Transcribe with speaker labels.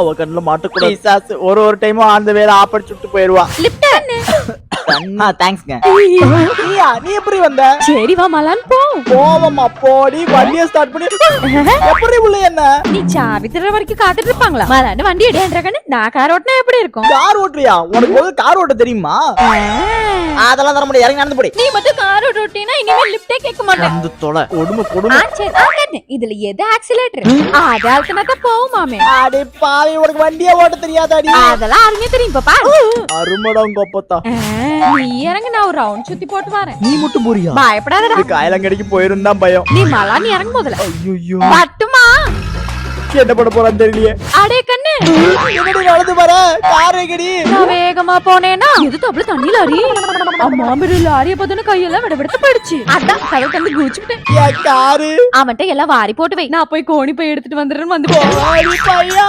Speaker 1: அவ கண்ணுல மாட்டக்கூடாது. ஒரு டைமும் அந்த வேலை ஆப்படி சுட்டு போயிருவா. தேங்க்ஸ்ங்க. நீ எப்படி வந்த?
Speaker 2: சரி வா மலான் போ.
Speaker 1: போவம்மா போடி. வண்டியை ஸ்டார்ட் பண்ணி எப்படி உள்ள என்ன
Speaker 2: நீ சாவி தர வரைக்கும் காத்துட்டு இருப்பாங்களா? மலான்னு வண்டி எடுக்கன்னு நான் கார் ஓட்டினா எப்படி இருக்கும்?
Speaker 1: கார் ஓட்டுறியா? உனக்கு முதல்ல கார் ஓட்ட தெரியுமா? அதெல்லாம் தர முடியாது. இறங்கி நடந்து போடி.
Speaker 2: நீ மட்டும் கார் ஓட்டினா இனிமே லிஃப்டே கேட்க மாட்டேன்.
Speaker 1: அந்த தொலை கொடுமை கொடுமை.
Speaker 2: சரி ஆகட்டு. இதுல எது ஆக்சிலேட்டர்? அதால்தனா தான் போவுமாமே.
Speaker 1: அடே பாவி, உனக்கு வண்டியே ஓட்ட தெரியாதாடி?
Speaker 2: அதெல்லாம் அருமையா தெரியும் பாப்பா.
Speaker 1: அருமடம் கோப்பத்தா.
Speaker 2: நீ இறங்க, நான் ஒரு ரவுண்ட் சுத்தி போட்டு வரேன்.
Speaker 1: நீ மட்டும் போறியா?
Speaker 2: பயப்படாதடா.
Speaker 1: காயலங்கடிக்கு போயிருந்தான் பயம்.
Speaker 2: நீ மலான் இறங்கு முதல்ல.
Speaker 1: ஐயோ
Speaker 2: பட்டுமா
Speaker 1: என்ன பண்ண போறான்னு தெரியலையே.
Speaker 2: அடே கண்ணு,
Speaker 1: என்னடி நடந்து வர? கார் எங்கடி?
Speaker 2: நான் வேகமா போனேனா எது தப்புல தண்ணி லாரி. அம்மா மேல லாரிய பார்த்தோன்னு கையெல்லாம் விடவிடத்து போயிடுச்சு. அதான் கதவு தந்து குதிச்சுட்டேன்.
Speaker 1: என் காரு
Speaker 2: அவன்கிட்ட எல்லாம் வாரி போட்டு வை. நான் போய் கோணி போய் எடுத்துட்டு வந்துடுறேன்னு வந்து
Speaker 1: பையா.